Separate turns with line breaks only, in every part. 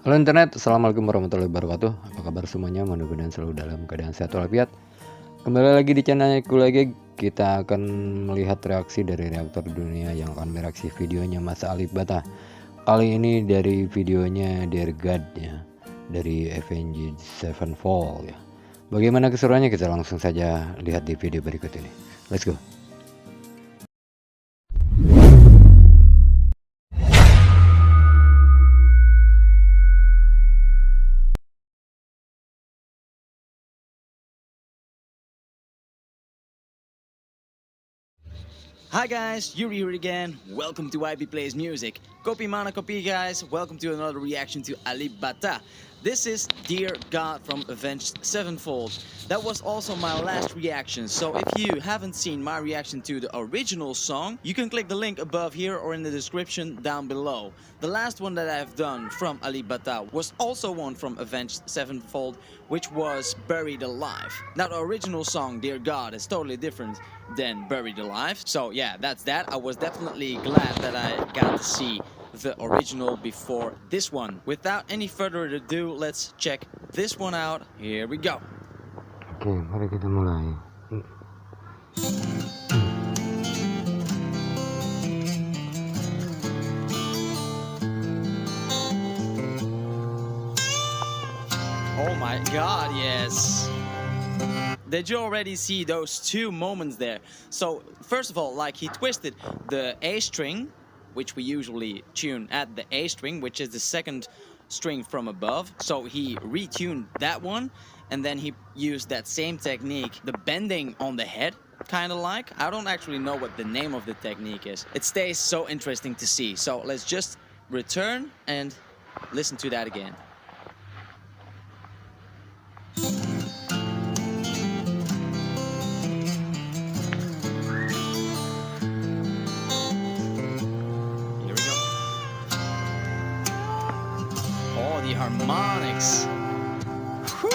Halo internet, assalamualaikum warahmatullahi wabarakatuh. Apa kabar semuanya? Mudah-mudahan selalu dalam keadaan sehat walafiat. Kembali lagi di channelku Legeg. Kita akan melihat reaksi dari reaktor dunia yang akan mereaksi videonya Mas Alipbata. Kali ini dari videonya Dear God ya, dari Avenged Sevenfold ya. Bagaimana keseruannya, kita langsung saja lihat di video berikut ini. Let's go.
Hi guys, Yuri here again. Welcome to YBPlaysMusic. Kopi mana kopi guys. Welcome to another reaction to alipbata. This is Dear God from Avenged Sevenfold. That was also my last reaction, so if you haven't seen my reaction to the original song, you can click the link above here or in the description down below. The last one that I've done from alipbata was also one from Avenged Sevenfold, which was Buried Alive. Now the original song, Dear God, is totally different than Buried Alive, so yeah, that's that. I was definitely glad that I got to see the original before this one. Without any further ado, let's check this one out. Here we go.
Oke, mari kita mulai.
Oh my god, yes. Did you already see those two moments there? So first of all, like, he twisted the A string, which we usually tune at the A string, which is the second string from above. So he retuned that one, and then he used that same technique, the bending on the head, kind of like. I don't actually know what the name of the technique is. It stays so interesting to see. So let's just return and listen to that again. The harmonics. Whew.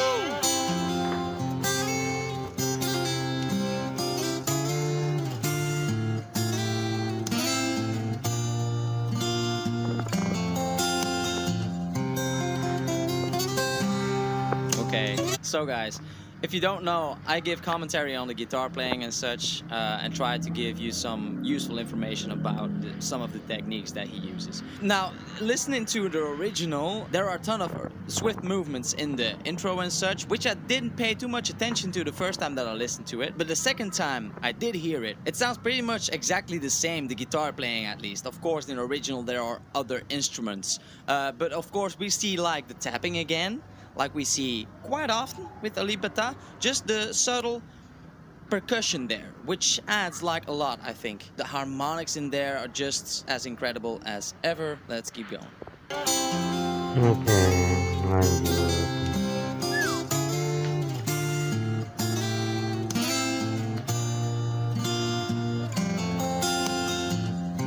Okay, so guys, if you don't know, I give commentary on the guitar playing and such, and try to give you some useful information about some of the techniques that he uses. Now, listening to the original, there are a ton of swift movements in the intro and such, which I didn't pay too much attention to the first time that I listened to it, but the second time I did hear it, it sounds pretty much exactly the same, the guitar playing at least. Of course, in the original there are other instruments, but of course we see like the tapping again, like we see quite often with alipbata, just the subtle percussion there, which adds like a lot, I think. The harmonics in there are just as incredible as ever. Let's keep going.
Oke, lanjut.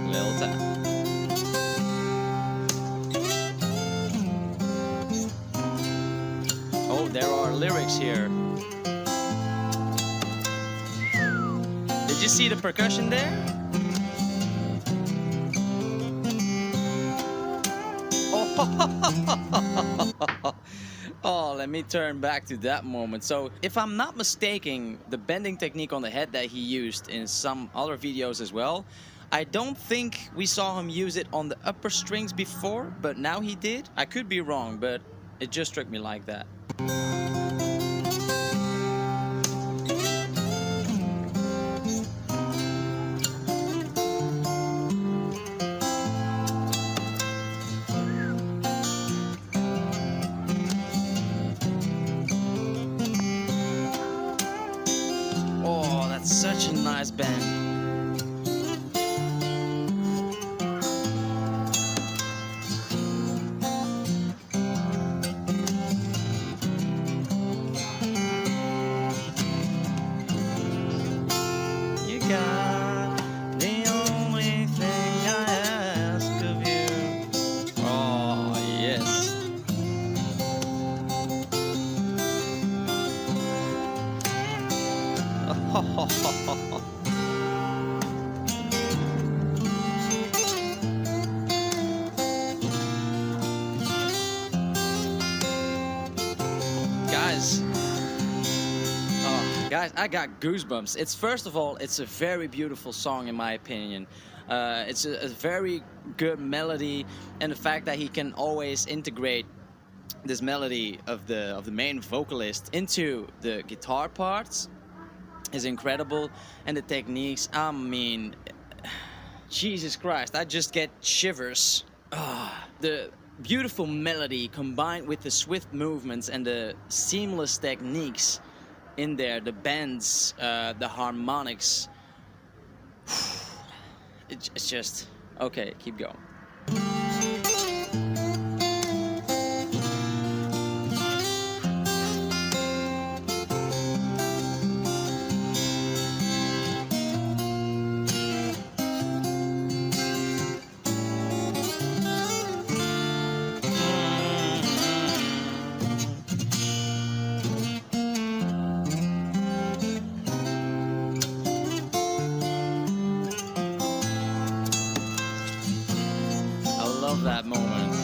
Little tap. Oh, there are lyrics here. Did you see the percussion there? Oh, oh, let me turn back to that moment. So, if I'm not mistaken, the bending technique on the head that he used in some other videos as well, I don't think we saw him use it on the upper strings before, but now he did. I could be wrong, but it just struck me like that. Oh, that's such a nice bend. You got the only thing I ask of you. Oh, yes. guys. Oh, guys, I got goosebumps. It's first of all, it's a very beautiful song in my opinion. It's a very good melody, and the fact that he can always integrate this melody of the main vocalist into the guitar parts is incredible, and the techniques. I mean, Jesus Christ, I just get shivers. The beautiful melody combined with the swift movements and the seamless techniques in there, the bends, the harmonics. It's just okay. Keep going. Love that moment.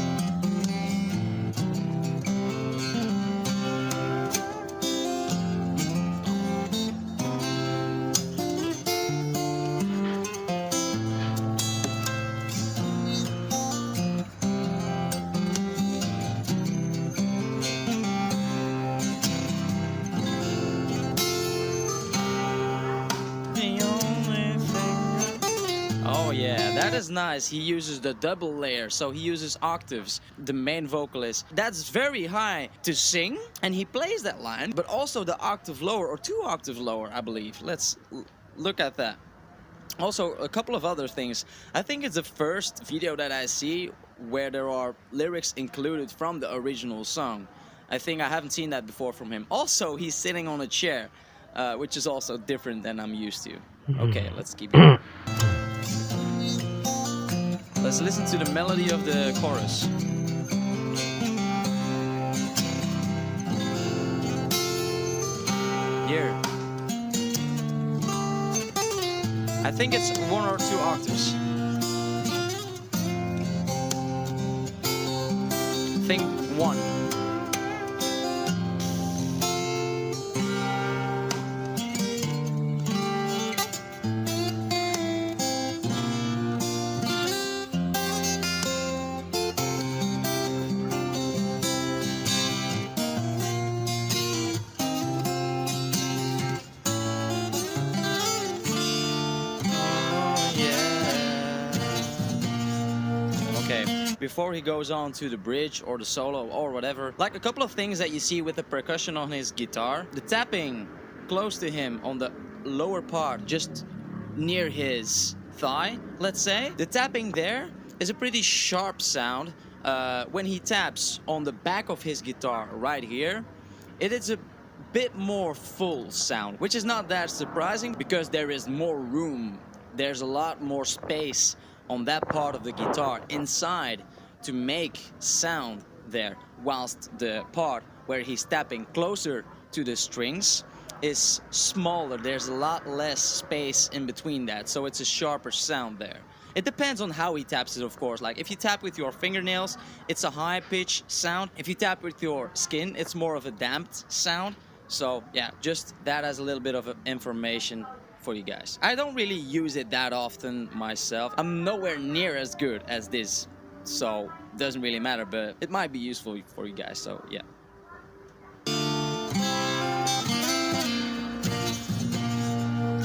Oh yeah, that is nice. He uses the double layer, so he uses octaves, the main vocalist. That's very high to sing, and he plays that line, but also the octave lower, or 2 octaves lower, I believe. Let's look at that. Also, a couple of other things. I think it's the first video that I see where there are lyrics included from the original song. I think I haven't seen that before from him. Also, he's sitting on a chair, which is also different than I'm used to. Okay, let's keep going. Let's listen to the melody of the chorus. Here. I think it's 1 or 2 octaves. I think 1. Before he goes on to the bridge or the solo or whatever, like a couple of things that you see with the percussion on his guitar, the tapping close to him on the lower part, just near his thigh, let's say, the tapping there is a pretty sharp sound. When he taps on the back of his guitar right here, it is a bit more full sound, which is not that surprising because there is more room, there's a lot more space on that part of the guitar inside to make sound there, whilst the part where he's tapping closer to the strings is smaller. There's a lot less space in between that, so it's a sharper sound there. It depends on how he taps it, of course. Like if you tap with your fingernails, it's a high pitch sound. If you tap with your skin, it's more of a damped sound. So yeah, just that as a little bit of information for you guys. I don't really use it that often myself. I'm nowhere near as good as this, so it doesn't really matter, but it might be useful for you guys, so yeah.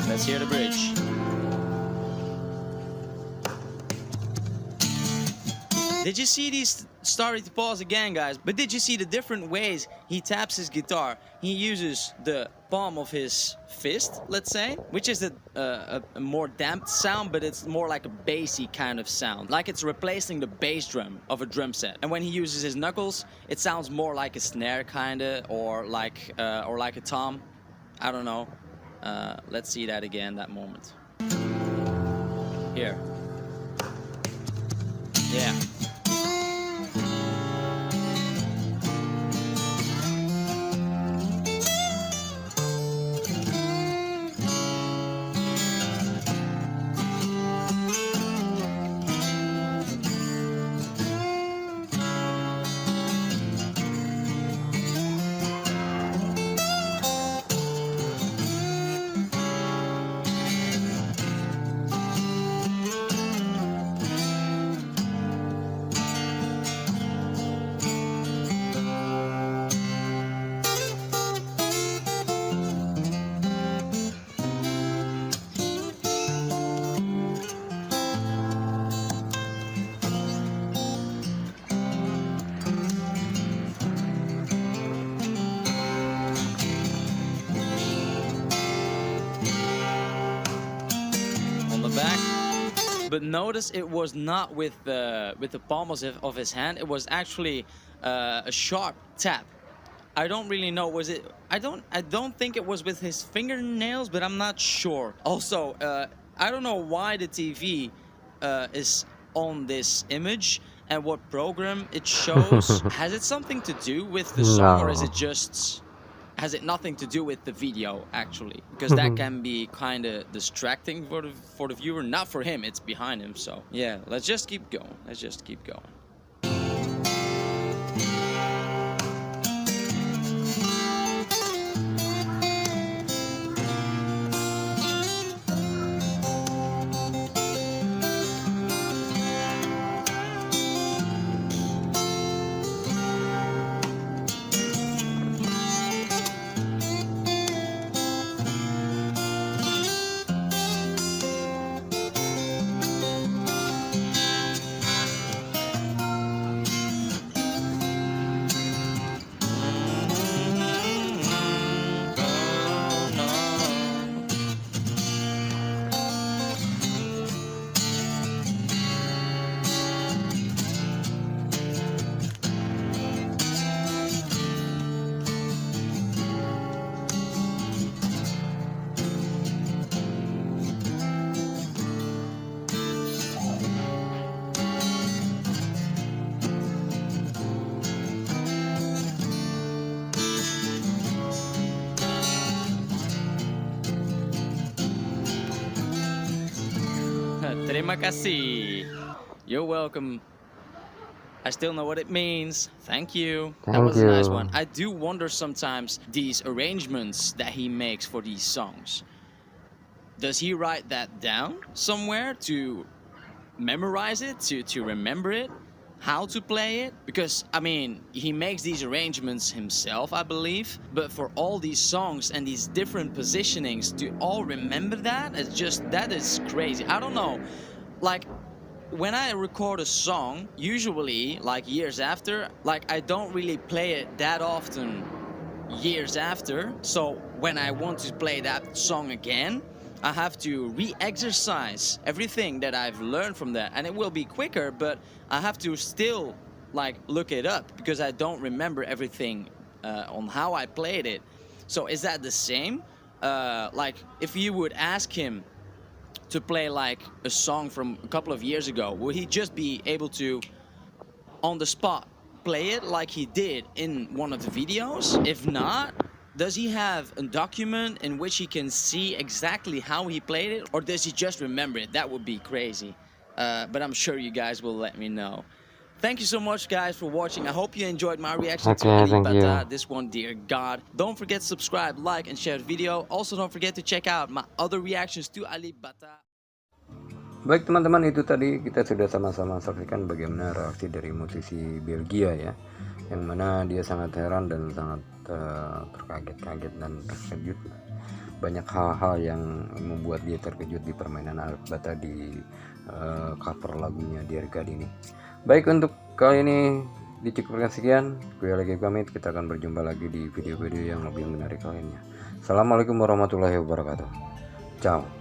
Let's hear the bridge. Did you see these? Sorry to pause again, guys, but did you see the different ways he taps his guitar? He uses the palm of his fist, let's say, which is a more damped sound, but it's more like a bassy kind of sound, like it's replacing the bass drum of a drum set. And when he uses his knuckles, it sounds more like a snare kinda, or like a tom. I don't know. Let's see that again, that moment. Here. Yeah. But notice it was not with the palms of his hand. It was actually a sharp tap. I don't really know. Was it? I don't think it was with his fingernails, but I'm not sure. Also, I don't know why the TV is on this image and what program it shows. Has it something to do with the song, or is it just? Has it nothing to do with the video actually? Because that can be kind of distracting for the viewer. Not for him. It's behind him. So yeah, let's just keep going. Let's just keep going. Terima kasih. You're welcome. I still know what it means. Thank you. That was a nice one. I do wonder sometimes these arrangements that he makes for these songs. Does he write that down somewhere to memorize it, to remember it, how to play it? Because, I mean, he makes these arrangements himself, I believe. But for all these songs and these different positionings, to all remember that, it's just, that is crazy. I don't know. Like, when I record a song, usually, like years after, like I don't really play it that often years after. So when I want to play that song again, I have to re-exercise everything that I've learned from that. And it will be quicker, but I have to still like look it up because I don't remember everything on how I played it. So is that the same? Like if you would ask him to play like a song from a couple of years ago, would he just be able to, on the spot, play it like he did in one of the videos? If not, does he have a document in which he can see exactly how he played it? Or does he just remember it? That would be crazy. But I'm sure you guys will let me know. Thank you so much, guys, for watching. I hope you enjoyed my reaction to Alipbata, this one, Dear God. Don't forget to subscribe, like, and share the video. Also, don't forget to check out my other reactions to Alipbata.
Baik teman-teman, itu tadi kita sudah sama-sama saksikan bagaimana reaksi dari musisi Belgia ya, yang mana dia sangat heran dan sangat terkaget-kaget dan terkejut. Banyak hal-hal yang membuat dia terkejut di permainan Alipbata di cover lagunya Dear God ini. Baik, untuk kali ini dicukupkan sekian. Kuya Legeg pamit, kita akan berjumpa lagi di video-video yang lebih menarik lainnya. Assalamualaikum warahmatullahi wabarakatuh. Ciao.